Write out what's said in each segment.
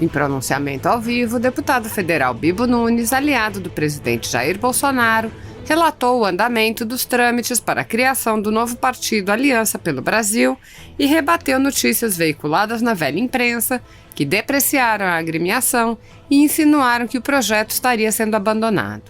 Em pronunciamento ao vivo, o deputado federal Bibo Nunes, aliado do presidente Jair Bolsonaro, relatou o andamento dos trâmites para a criação do novo partido Aliança pelo Brasil e rebateu notícias veiculadas na velha imprensa que depreciaram a agremiação e insinuaram que o projeto estaria sendo abandonado.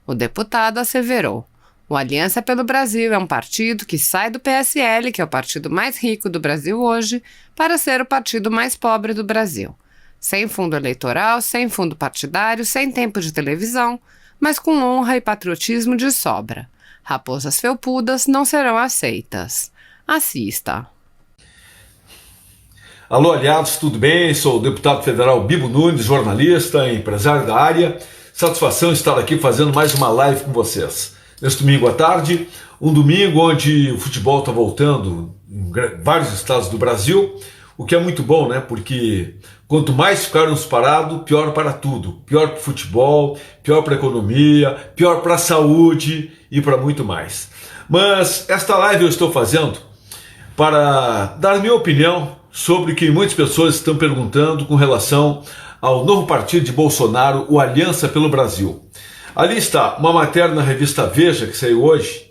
O deputado asseverou: o Aliança pelo Brasil é um partido que sai do PSL, que é o partido mais rico do Brasil hoje, para ser o partido mais pobre do Brasil. Sem fundo eleitoral, sem fundo partidário, sem tempo de televisão, mas com honra e patriotismo de sobra. Raposas felpudas não serão aceitas. Assista. Alô, aliados, tudo bem? Sou o deputado federal Bibo Nunes, jornalista, empresário da área. Satisfação estar aqui fazendo mais uma live com vocês. Neste domingo à tarde, um domingo onde o futebol está voltando em vários estados do Brasil, o que é muito bom, né? Porque quanto mais ficarmos parados, pior para tudo. Pior para o futebol, pior para a economia, pior para a saúde e para muito mais. Mas esta live eu estou fazendo para dar minha opinião sobre o que muitas pessoas estão perguntando com relação ao novo partido de Bolsonaro, o Aliança pelo Brasil. Ali está uma matéria na revista Veja, que saiu hoje,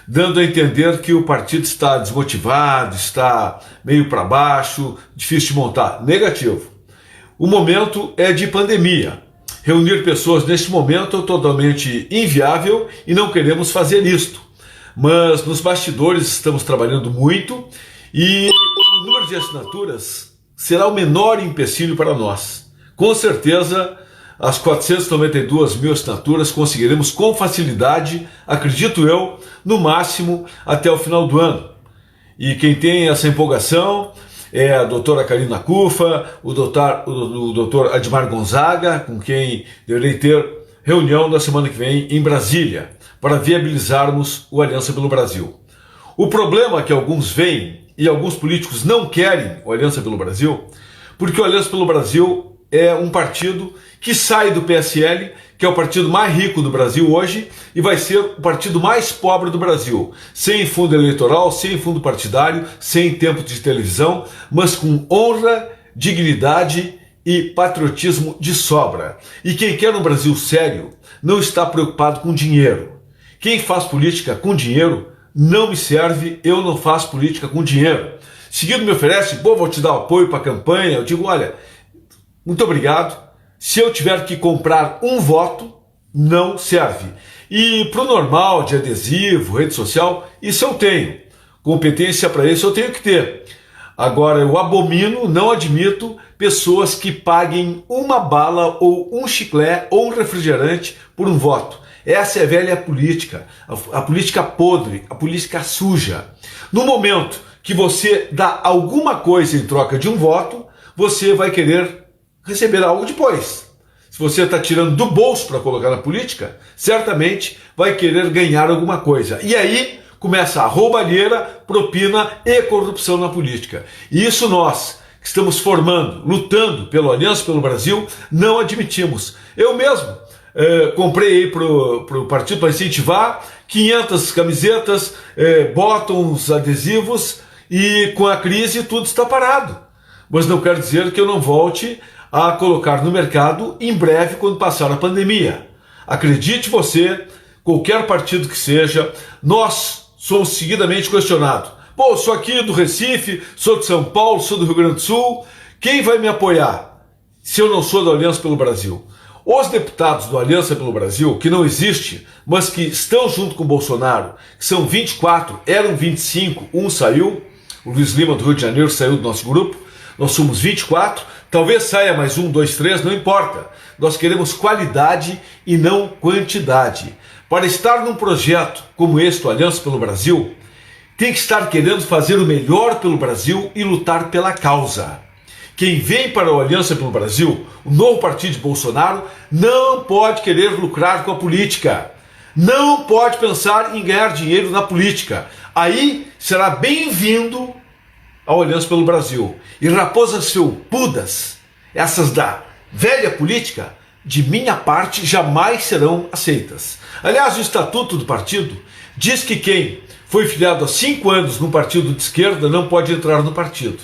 dando a entender que o partido está desmotivado, está meio para baixo, difícil de montar. Negativo. O momento é de pandemia. Reunir pessoas neste momento é totalmente inviável e não queremos fazer isto. Mas nos bastidores estamos trabalhando muito e o número de assinaturas será o menor empecilho para nós. Com certeza, as 492 mil assinaturas conseguiremos com facilidade, acredito eu, no máximo até o final do ano. E quem tem essa empolgação é a doutora Karina Cufa, o doutor Admar Gonzaga, com quem deverei ter reunião na semana que vem em Brasília, para viabilizarmos o Aliança pelo Brasil. O problema que alguns veem, e alguns políticos não querem o Aliança pelo Brasil, porque o Aliança pelo Brasil é um partido que sai do PSL, que é o partido mais rico do Brasil hoje, e vai ser o partido mais pobre do Brasil, sem fundo eleitoral, sem fundo partidário, sem tempo de televisão, mas com honra, dignidade e patriotismo de sobra. E quem quer um Brasil sério não está preocupado com dinheiro. Quem faz política com dinheiro não me serve, eu não faço política com dinheiro. Seguido me oferece, vou te dar apoio para a campanha, eu digo, olha, muito obrigado. Se eu tiver que comprar um voto, não serve. E para o normal de adesivo, rede social, isso eu tenho. Competência para isso eu tenho que ter. Agora, eu abomino, não admito pessoas que paguem uma bala ou um chiclete ou um refrigerante por um voto. Essa é a velha política, a política podre, a política suja. No momento que você dá alguma coisa em troca de um voto, você vai querer receber algo depois. Se você está tirando do bolso para colocar na política, certamente vai querer ganhar alguma coisa. E aí começa a roubalheira, propina e corrupção na política. E isso nós, que estamos formando, lutando pelo Aliança pelo Brasil, não admitimos. Eu mesmo comprei aí para o partido para incentivar 500 camisetas, botões, adesivos, e com a crise tudo está parado. Mas não quer dizer que eu não volte a colocar no mercado em breve, quando passar a pandemia. Acredite você, qualquer partido que seja, nós somos seguidamente questionados. Pô, sou aqui do Recife, sou de São Paulo, sou do Rio Grande do Sul, quem vai me apoiar se eu não sou da Aliança pelo Brasil? Os deputados do Aliança pelo Brasil, que não existe, mas que estão junto com o Bolsonaro, que são 24, eram 25, um saiu, o Luiz Lima do Rio de Janeiro saiu do nosso grupo, nós somos 24, talvez saia mais 1, 2, 3, não importa. Nós queremos qualidade e não quantidade. Para estar num projeto como este, o Aliança pelo Brasil, tem que estar querendo fazer o melhor pelo Brasil e lutar pela causa. Quem vem para o Aliança pelo Brasil, o novo partido de Bolsonaro, não pode querer lucrar com a política. Não pode pensar em ganhar dinheiro na política. Aí será bem-vindo ao Aliança pelo Brasil. E raposas felpudas, essas da velha política, de minha parte, jamais serão aceitas. Aliás, o estatuto do partido diz que quem foi filiado há 5 anos num partido de esquerda não pode entrar no partido.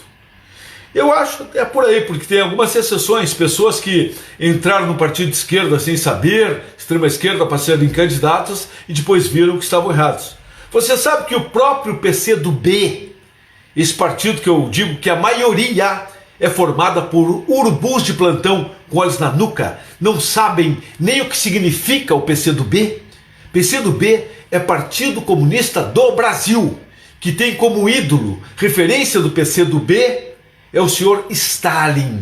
Eu acho que é por aí, porque tem algumas exceções, pessoas que entraram no partido de esquerda sem saber, extrema esquerda, para serem candidatos e depois viram que estavam errados. Você sabe que o próprio PCdoB, esse partido que eu digo que a maioria é formada por urubus de plantão com olhos na nuca, não sabem nem o que significa o PCdoB? PCdoB é Partido Comunista do Brasil, que tem como ídolo, referência do PCdoB, é o senhor Stalin.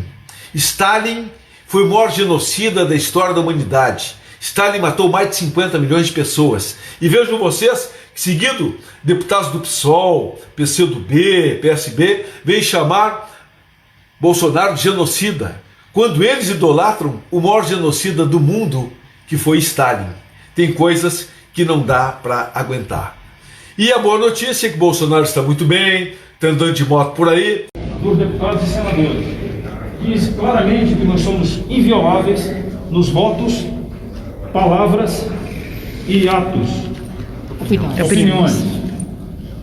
Stalin foi o maior genocida da história da humanidade. Stalin matou mais de 50 milhões de pessoas. E vejam vocês que, seguido, deputados do PSOL, PCdoB, PSB, vêm chamar Bolsonaro de genocida, quando eles idolatram o maior genocida do mundo, que foi Stalin. Tem coisas que não dá para aguentar. E a boa notícia é que Bolsonaro está muito bem, está andando de moto por aí. Dos deputados e senadores, diz claramente que nós somos invioláveis nos votos, palavras e atos, opiniões.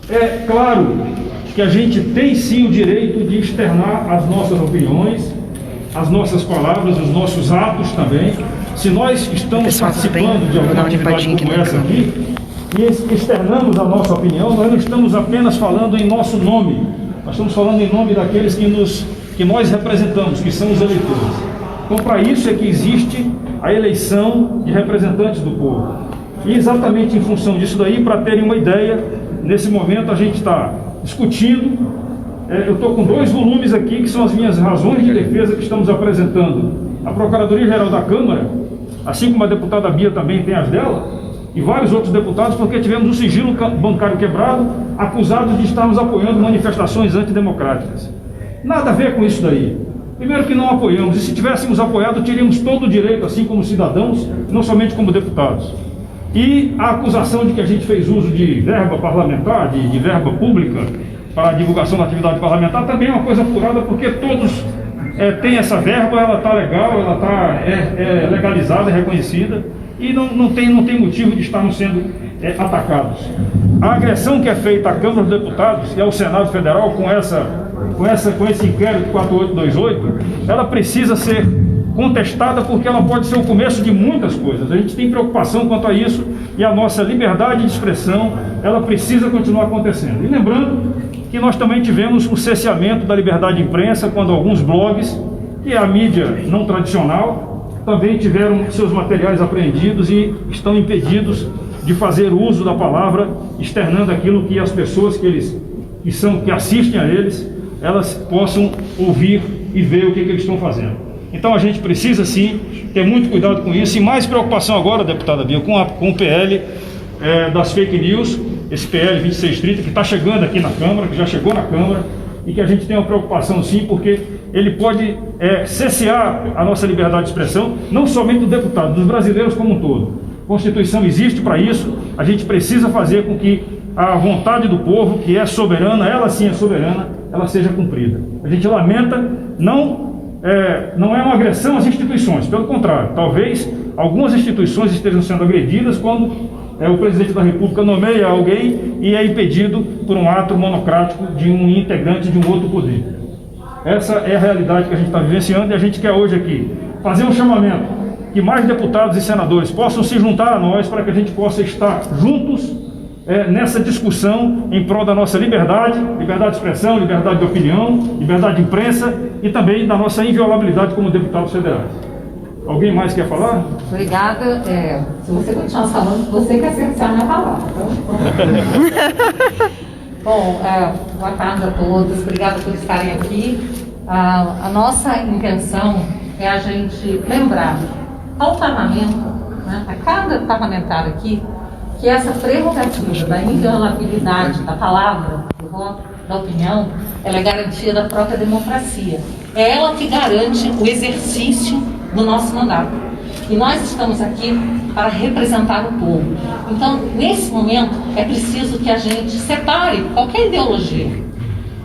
É claro que a gente tem sim o direito de externar as nossas opiniões, as nossas palavras, os nossos atos também. Se nós estamos participando de alguma atividade como essa aqui e externamos a nossa opinião, nós não estamos apenas falando em nosso nome, nós estamos falando em nome daqueles que nós representamos, que são os eleitores. Então, para isso é que existe a eleição de representantes do povo. E exatamente em função disso daí, para terem uma ideia, nesse momento a gente está discutindo, eu estou com 2 volumes aqui, que são as minhas razões de defesa que estamos apresentando. A Procuradoria-Geral da Câmara, assim como a deputada Bia também tem as dela, e vários outros deputados, porque tivemos o sigilo bancário quebrado, acusados de estarmos apoiando manifestações antidemocráticas. Nada a ver com isso daí. Primeiro que não apoiamos, e se tivéssemos apoiado, teríamos todo o direito, assim como cidadãos, não somente como deputados. E a acusação de que a gente fez uso de verba parlamentar, de verba pública, para a divulgação da atividade parlamentar, também é uma coisa apurada, porque todos têm essa verba, ela está legal, ela está legalizada, reconhecida, e não tem motivo de estarmos sendo atacados. A agressão que é feita à Câmara dos Deputados e ao Senado Federal com esse inquérito 4828, ela precisa ser contestada, porque ela pode ser o começo de muitas coisas. A gente tem preocupação quanto a isso, e a nossa liberdade de expressão, ela precisa continuar acontecendo. E lembrando que nós também tivemos o cerceamento da liberdade de imprensa, quando alguns blogs, que é a mídia não tradicional, também tiveram seus materiais apreendidos e estão impedidos de fazer uso da palavra, externando aquilo que as pessoas que assistem a eles, elas possam ouvir e ver o que eles estão fazendo. Então a gente precisa sim ter muito cuidado com isso, e mais preocupação agora, deputada Bia, com o PL das fake news, esse PL 2630 que está chegando aqui na Câmara, que já chegou na Câmara, e que a gente tem uma preocupação sim, porque ele pode cessear a nossa liberdade de expressão, não somente do deputado, dos brasileiros como um todo. A Constituição existe para isso, a gente precisa fazer com que a vontade do povo, que é soberana, ela sim é soberana, ela seja cumprida. A gente lamenta, não é uma agressão às instituições, pelo contrário, talvez algumas instituições estejam sendo agredidas quando o presidente da República nomeia alguém e é impedido por um ato monocrático de um integrante de um outro poder. Essa é a realidade que a gente está vivenciando, e a gente quer hoje aqui fazer um chamamento que mais deputados e senadores possam se juntar a nós, para que a gente possa estar juntos nessa discussão em prol da nossa liberdade de expressão, liberdade de opinião, liberdade de imprensa, e também da nossa inviolabilidade como deputados federais. Alguém mais quer falar? Obrigada. Se você continuar falando, você quer ser a minha palavra. Então... Bom, boa tarde a todos. Obrigada por estarem aqui. A nossa intenção é a gente lembrar ao parlamento, né, a cada parlamentar aqui, que essa prerrogativa da inviolabilidade da palavra, do voto, da opinião, ela é garantia da própria democracia. É ela que garante o exercício do nosso mandato. E nós estamos aqui para representar o povo. Então, nesse momento, é preciso que a gente separe qualquer ideologia,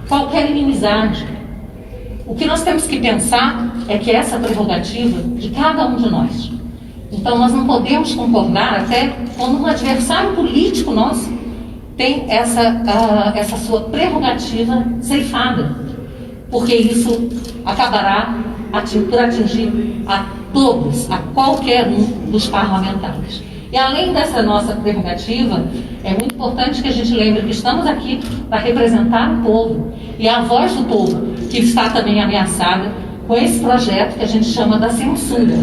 qualquer inimizade. O que nós temos que pensar é que essa é a prerrogativa de cada um de nós. Então, nós não podemos concordar até quando um adversário político nosso tem essa sua prerrogativa ceifada. porque isso acabará por atingir a todos, a qualquer um dos parlamentares. E além dessa nossa prerrogativa, é muito importante que a gente lembre que estamos aqui para representar o povo, e a voz do povo que está também ameaçada com esse projeto que a gente chama da censura.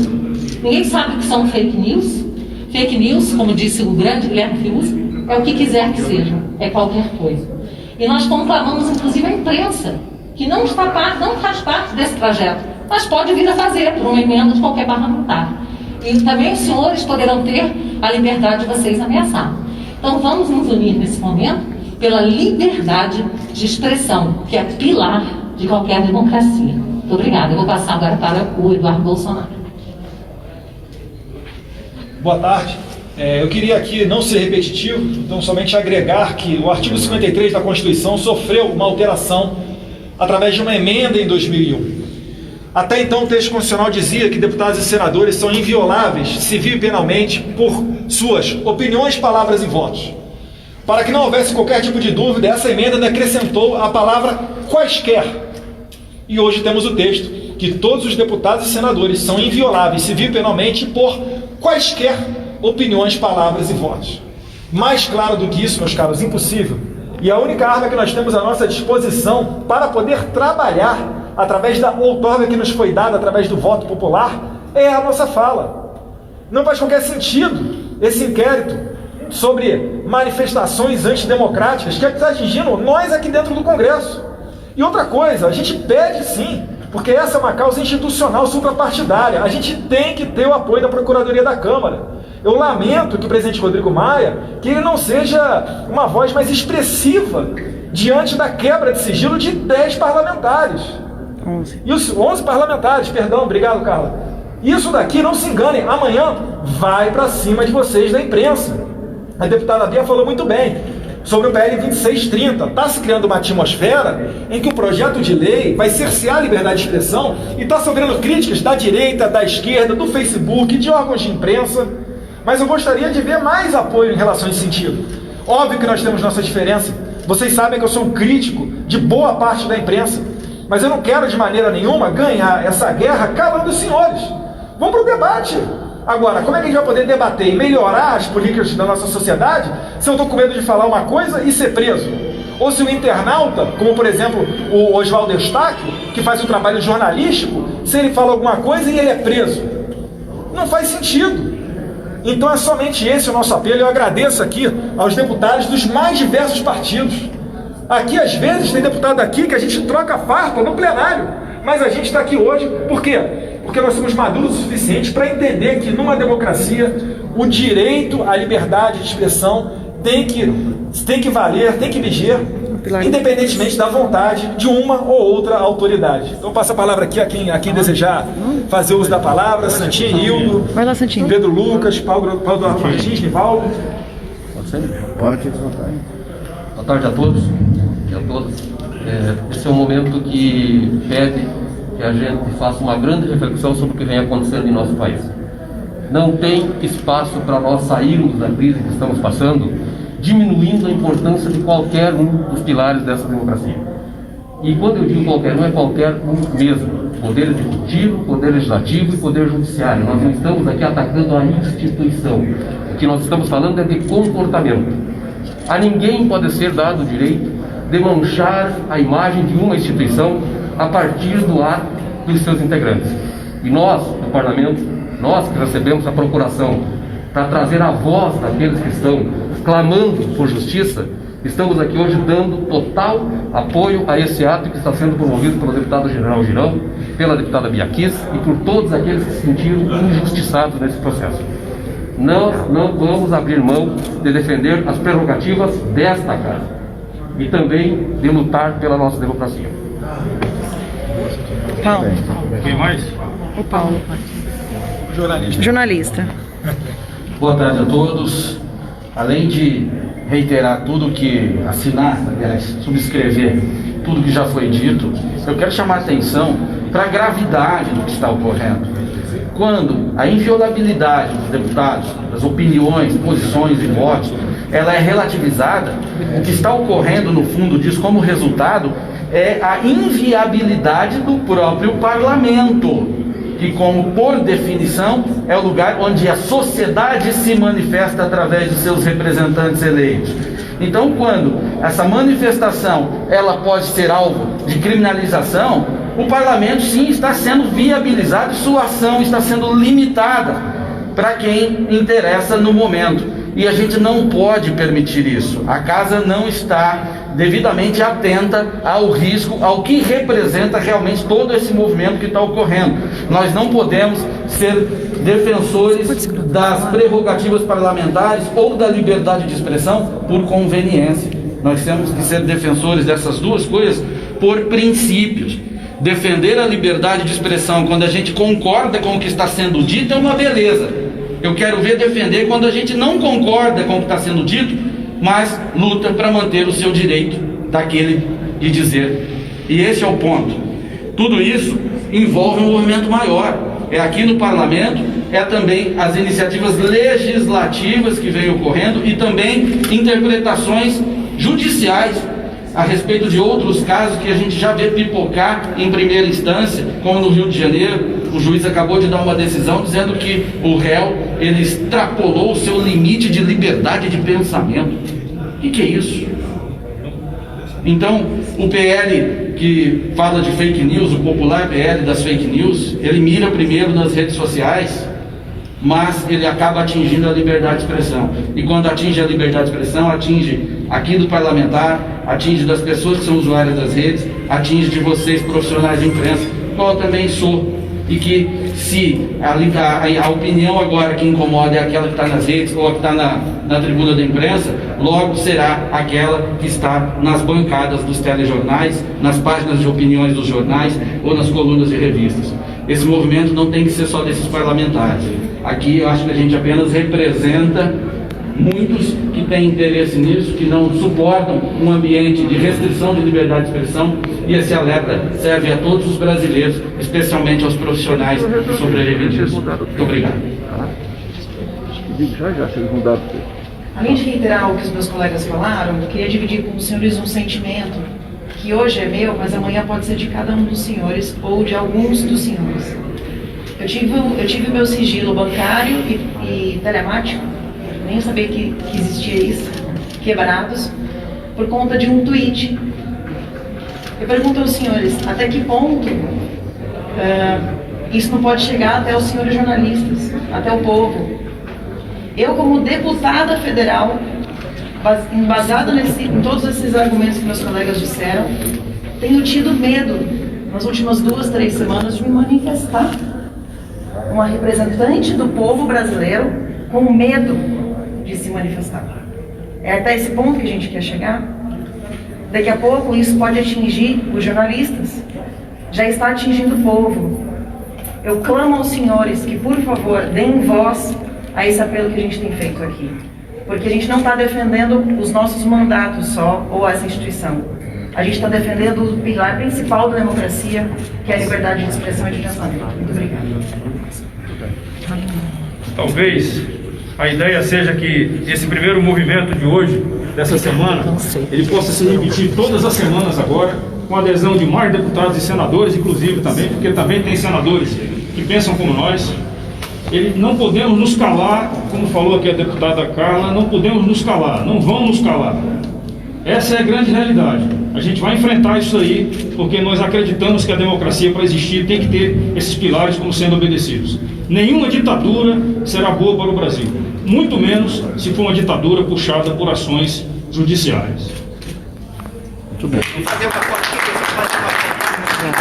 Ninguém sabe o que são fake news. Fake news, como disse o grande Guilherme Fiuza, é o que quiser que seja, é qualquer coisa. E nós conclamamos, inclusive, a imprensa, que não faz parte desse projeto, mas pode vir a fazer por uma emenda de qualquer parlamentar. E também os senhores poderão ter a liberdade de vocês ameaçar. Então vamos nos unir nesse momento pela liberdade de expressão, que é pilar de qualquer democracia. Muito obrigada. Eu vou passar agora para o Eduardo Bolsonaro. Boa tarde. Eu queria aqui não ser repetitivo, então somente agregar que o artigo 53 da Constituição sofreu uma alteração através de uma emenda em 2001. Até então, o texto constitucional dizia que deputados e senadores são invioláveis, civil e penalmente, por suas opiniões, palavras e votos. Para que não houvesse qualquer tipo de dúvida, essa emenda ainda acrescentou a palavra quaisquer. E hoje temos o texto que todos os deputados e senadores são invioláveis, civil e penalmente, por quaisquer opiniões, palavras e votos. Mais claro do que isso, meus caros, impossível. E a única arma que nós temos à nossa disposição para poder trabalhar através da outorga que nos foi dada, através do voto popular, é a nossa fala. Não faz qualquer sentido esse inquérito sobre manifestações antidemocráticas que está atingindo nós aqui dentro do Congresso. E outra coisa, a gente pede sim, porque essa é uma causa institucional suprapartidária, a gente tem que ter o apoio da Procuradoria da Câmara. Eu lamento que o presidente Rodrigo Maia, que ele não seja uma voz mais expressiva diante da quebra de sigilo de 10 parlamentares. 11 parlamentares, perdão, obrigado, Carla. Isso daqui, não se enganem, amanhã vai para cima de vocês da imprensa. A deputada Bia falou muito bem sobre o PL 2630. Está se criando uma atmosfera em que o projeto de lei vai cercear a liberdade de expressão e está sofrendo críticas da direita, da esquerda, do Facebook, de órgãos de imprensa. Mas eu gostaria de ver mais apoio em relação a esse sentido. Óbvio que nós temos nossa diferença. Vocês sabem que eu sou um crítico de boa parte da imprensa. Mas eu não quero de maneira nenhuma ganhar essa guerra calando os senhores. Vamos para o debate. Agora, como é que a gente vai poder debater e melhorar as políticas da nossa sociedade se eu estou com medo de falar uma coisa e ser preso? Ou se o internauta, como por exemplo o Oswaldo Eustáquio, que faz um trabalho jornalístico, se ele fala alguma coisa e ele é preso? Não faz sentido. Então é somente esse o nosso apelo. Eu agradeço aqui aos deputados dos mais diversos partidos. Aqui, às vezes, tem deputado aqui que a gente troca farpa no plenário. Mas a gente está aqui hoje, por quê? Porque nós somos maduros o suficiente para entender que numa democracia o direito à liberdade de expressão tem que valer, tem que viger, independentemente da vontade de uma ou outra autoridade. Então passo a palavra aqui a quem desejar fazer uso da palavra. Santinha, Hildo, vai lá, Santinha. Pedro Lucas, Paulo Eduardo Martins, Nivaldo. Pode. Boa tarde a todos e a todas. Esse é um momento que pede que a gente faça uma grande reflexão sobre o que vem acontecendo em nosso país. Não tem espaço para nós sairmos da crise que estamos passando, diminuindo a importância de qualquer um dos pilares dessa democracia. E quando eu digo qualquer um, é qualquer um mesmo. Poder executivo, poder legislativo e poder judiciário. Nós não estamos aqui atacando a instituição. O que nós estamos falando é de comportamento. A ninguém pode ser dado o direito de manchar a imagem de uma instituição a partir do ato dos seus integrantes. E nós, do Parlamento, nós que recebemos a procuração para trazer a voz daqueles que estão clamando por justiça, estamos aqui hoje dando total apoio a esse ato que está sendo promovido pelo deputado General Girão, pela deputada Bia Kiss e por todos aqueles que se sentiram injustiçados nesse processo. Nós não vamos abrir mão de defender as prerrogativas desta casa e também de lutar pela nossa democracia. Paulo. Quem mais? O Paulo. Jornalista. Boa tarde a todos. Além de reiterar tudo que assinar, aliás, subscrever tudo que já foi dito, eu quero chamar a atenção para a gravidade do que está ocorrendo. quando a inviolabilidade dos deputados, das opiniões, posições e votos, ela é relativizada, o que está ocorrendo no fundo disso como resultado é a inviabilidade do próprio parlamento, que, como por definição, é o lugar onde a sociedade se manifesta através de seus representantes eleitos. Então, quando essa manifestação ela pode ser alvo de criminalização, o parlamento sim está sendo viabilizado e sua ação está sendo limitada para quem interessa no momento. E a gente não pode permitir isso. A casa não está devidamente atenta ao risco, ao que representa realmente todo esse movimento que está ocorrendo. Nós não podemos ser defensores das prerrogativas parlamentares ou da liberdade de expressão por conveniência. Nós temos que ser defensores dessas duas coisas por princípios. Defender a liberdade de expressão quando a gente concorda com o que está sendo dito é uma beleza. Eu quero ver defender quando a gente não concorda com o que está sendo dito, mas luta para manter o seu direito daquele de dizer. E esse é o ponto. Tudo isso envolve um movimento maior. É aqui no parlamento, é também as iniciativas legislativas que vêm ocorrendo e também interpretações judiciais a respeito de outros casos que a gente já vê pipocar em primeira instância, como no Rio de Janeiro. O juiz acabou de dar uma decisão dizendo que o réu, ele extrapolou o seu limite de liberdade de pensamento. O que é isso? Então, o PL que fala de fake news, o popular PL das fake news, ele mira primeiro nas redes sociais, mas ele acaba atingindo a liberdade de expressão. E quando atinge a liberdade de expressão, atinge aqui do parlamentar, atinge das pessoas que são usuárias das redes, atinge de vocês, profissionais de imprensa, qual eu também sou. E que se a opinião agora que incomoda é aquela que está nas redes ou a que está na tribuna da imprensa, logo será aquela que está nas bancadas dos telejornais, nas páginas de opiniões dos jornais ou nas colunas de revistas. Esse movimento não tem que ser só desses parlamentares. Aqui eu acho que a gente apenas representa muitos que têm interesse nisso, que não suportam um ambiente de restrição de liberdade de expressão, e esse alerta serve a todos os brasileiros, especialmente aos profissionais que sobrevivem disso. Muito obrigado. Além de reiterar o que os meus colegas falaram, eu queria dividir com os senhores um sentimento que hoje é meu, mas amanhã pode ser de cada um dos senhores ou de alguns dos senhores. Eu tive o meu sigilo bancário e telemático, nem sabia que existia isso, quebrados, por conta de um tweet. Eu pergunto aos senhores, até que ponto isso não pode chegar até os senhores jornalistas, até o povo? Eu, como deputada federal, embasada em todos esses argumentos que meus colegas disseram, tenho tido medo, nas últimas 2, 3 semanas, de me manifestar. Uma representante do povo brasileiro com medo de se manifestar. É até esse ponto que a gente quer chegar. Daqui a pouco isso pode atingir os jornalistas. Já está atingindo o povo. Eu clamo aos senhores que, por favor, deem voz a esse apelo que a gente tem feito aqui. Porque a gente não está defendendo os nossos mandatos só, ou essa instituição. A gente está defendendo o pilar principal da democracia, que é a liberdade de expressão e de pensamento. Muito obrigada. Talvez a ideia seja que esse primeiro movimento de hoje, dessa semana, ele possa se repetir todas as semanas agora, com a adesão de mais deputados e senadores, inclusive também, porque também tem senadores que pensam como nós. Não podemos nos calar, como falou aqui a deputada Carla, não podemos nos calar, não vão nos calar. Essa é a grande realidade. A gente vai enfrentar isso aí, porque nós acreditamos que a democracia, para existir, tem que ter esses pilares como sendo obedecidos. Nenhuma ditadura será boa para o Brasil, muito menos se for uma ditadura puxada por ações judiciais. Muito bem.